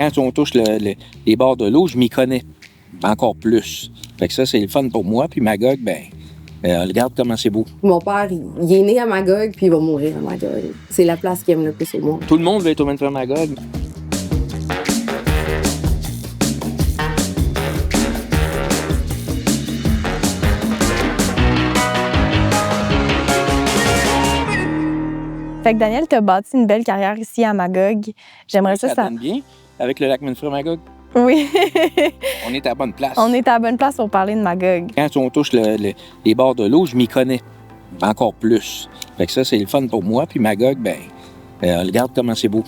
Quand on touche les bords de l'eau, je m'y connais encore plus. Fait que ça, c'est le fun pour moi. Puis Magog, regarde comment c'est beau. Mon père, il est né à Magog, puis il va mourir à Magog. C'est la place qu'il aime le plus au monde. Tout le monde veut être au Manifère Magog. Fait que Daniel, tu as bâti une belle carrière ici à Magog. J'aimerais Ça donne bien avec le lac Manifère Magog. Oui. On est à la bonne place. On est à la bonne place pour parler de Magog. Quand on touche les bords de l'eau, je m'y connais encore plus. Fait que ça, c'est le fun pour moi. Puis Magog, regarde comment c'est beau.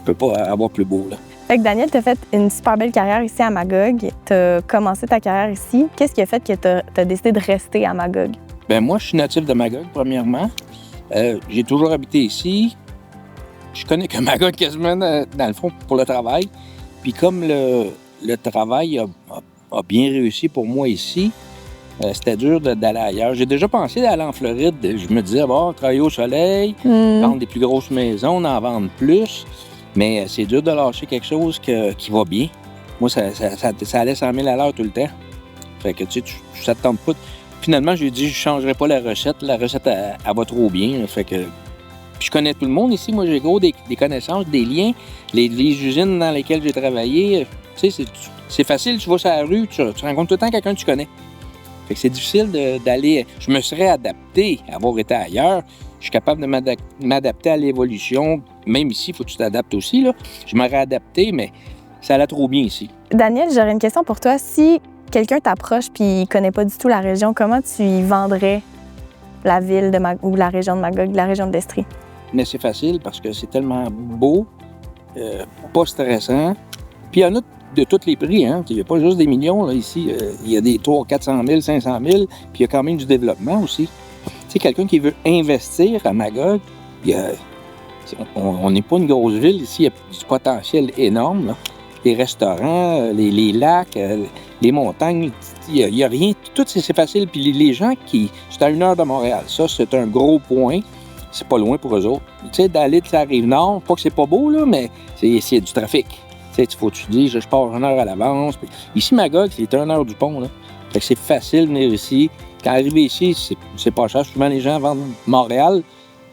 On peut pas avoir plus beau, là. Fait que Daniel, tu as fait une super belle carrière ici à Magog. Tu as commencé ta carrière ici. Qu'est-ce qui a fait que tu as décidé de rester à Magog? Moi, je suis natif de Magog, premièrement. J'ai toujours habité ici. Je connais que Magog quasiment, dans le fond, pour le travail. Puis comme le travail a bien réussi pour moi ici, c'était dur d'aller ailleurs. J'ai déjà pensé d'aller en Floride. Je me disais, travailler au soleil, vendre des plus grosses maisons, en vendre plus. Mais c'est dur de lâcher quelque chose qui va bien. Moi, ça allait 100 000 à l'heure tout le temps. Fait que, tu sais, ça te tente pas. Finalement, j'ai dit, je ne changerai pas la recette. La recette, elle va trop bien. Fait que... Puis je connais tout le monde ici. Moi, j'ai gros des connaissances, des liens. Les usines dans lesquelles j'ai travaillé, tu sais, c'est facile. Tu vas sur la rue, tu rencontres tout le temps quelqu'un que tu connais. Fait que c'est difficile d'aller... Je me serais adapté à avoir été ailleurs. Je suis capable de m'adapter à l'évolution. Même ici, il faut que tu t'adaptes aussi, là. Je m'aurais adapté, mais ça allait trop bien ici. Daniel, j'aurais une question pour toi. Si quelqu'un t'approche et il ne connaît pas du tout la région, comment tu y vendrais la ville de ou la région de Magog, la région de l'Estrie? Mais c'est facile parce que c'est tellement beau, pas stressant. Puis il y en a de tous les prix, hein. Il n'y a pas juste des millions, là, ici. Il y a des 300 400 000, 500 000, puis il y a quand même du développement aussi. Tu sais, quelqu'un qui veut investir à Magog, on n'est pas une grosse ville ici, il y a du potentiel énorme, là. Les restaurants, les lacs, les montagnes, il n'y a rien. Tout, c'est facile. Puis les gens c'est à 1 heure de Montréal. Ça, c'est un gros point. C'est pas loin pour eux autres. Tu sais, d'aller de la Rive-Nord, pas que c'est pas beau, là, mais c'est du trafic. Tu sais, il faut que tu dises, je pars 1 heure à l'avance. Puis, ici, Magog, c'est 1 heure du pont, là. Fait que c'est facile de venir ici. Quand arriver ici, c'est pas cher. Souvent, les gens vendent Montréal,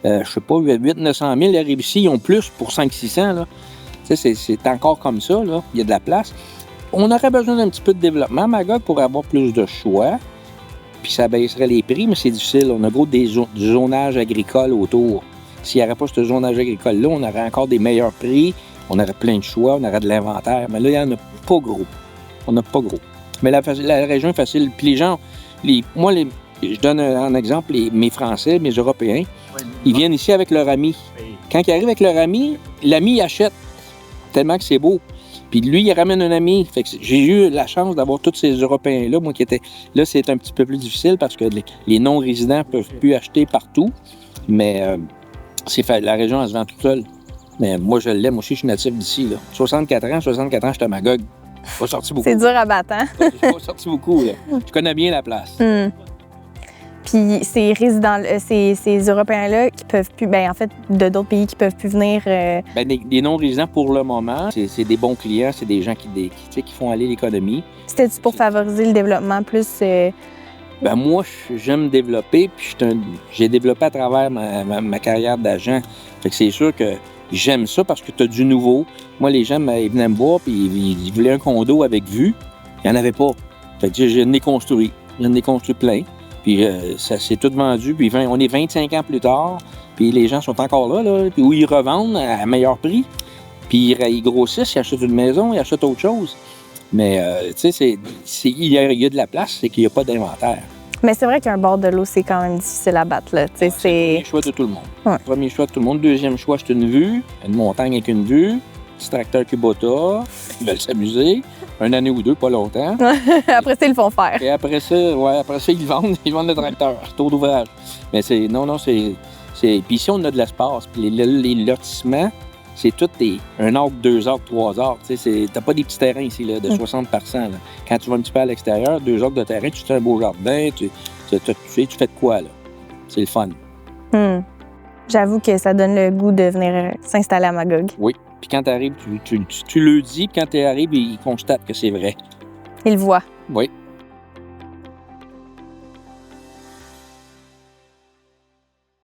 je sais pas, 800-900 000. Ils arrivent ici, ils ont plus pour 500-600, là. Tu sais, c'est encore comme ça, là. Il y a de la place. On aurait besoin d'un petit peu de développement à Magog pour avoir plus de choix. Puis ça baisserait les prix, mais c'est difficile. On a gros du zonage agricole autour. S'il n'y avait pas ce zonage agricole-là, on aurait encore des meilleurs prix, on aurait plein de choix, on aurait de l'inventaire. Mais là, il n'y en a pas gros. On n'a pas gros. Mais la région est facile. Puis les gens, je donne un exemple, mes Français, mes Européens, ils viennent ici avec leur ami. Quand ils arrivent avec leur ami, l'ami achète tellement que c'est beau. Puis lui, il ramène un ami. Fait que j'ai eu la chance d'avoir tous ces Européens-là, moi qui étais... Là, c'est un petit peu plus difficile parce que les non-résidents ne peuvent plus acheter partout. Mais la région, elle se vend toute seule. Mais moi, je l'aime aussi, je suis natif d'ici, là. 64 ans, j'étais à Magog. Je suis pas sorti beaucoup. C'est dur à battre, hein? Je suis pas sorti beaucoup, là. Je connais bien la place. Puis ces résidents, ces Européens-là qui peuvent plus, en fait, de d'autres pays qui peuvent plus venir. Des non-résidents pour le moment, c'est des bons clients, c'est des gens qui font aller l'économie. C'était-tu pour favoriser le développement plus? Moi, j'aime développer, puis j'ai développé à travers ma carrière d'agent. Fait que c'est sûr que j'aime ça parce que tu as du nouveau. Moi, les gens ils venaient me voir, puis ils voulaient un condo avec vue. Il n'y en avait pas. Fait que j'en ai construit. J'en ai construit plein. Puis ça s'est tout vendu. Puis on est 25 ans plus tard. Puis les gens sont encore là. Puis où ils revendent à meilleur prix. Puis ils grossissent, ils achètent une maison, ils achètent autre chose. Mais tu sais, il y a de la place, c'est qu'il n'y a pas d'inventaire. Mais c'est vrai qu'un bord de l'eau, c'est quand même difficile à battre, là. C'est le premier choix de tout le monde. Ouais. Premier choix de tout le monde. Deuxième choix, c'est une vue. Une montagne avec une vue. Petit tracteur Kubota. Ils veulent s'amuser. 1 année ou 2, pas longtemps. Après ça, ils le font faire. Et après ça, ils vendent le tracteur. Taux d'ouvrage. Mais c'est... Puis ici, on a de l'espace. Puis les lotissements, c'est tout 1 acre, 2 acres, 3 acres. Tu sais, t'as pas des petits terrains ici, là, de 60 par 100. Là. Quand tu vas un petit peu à l'extérieur, 2 acres de terrain, tu fais un beau jardin, tu fais de quoi, là? C'est le fun. J'avoue que ça donne le goût de venir s'installer à Magog. Oui. Puis quand tu arrives, tu le dis, puis quand tu arrives, ils constatent que c'est vrai. Il le voit. Oui.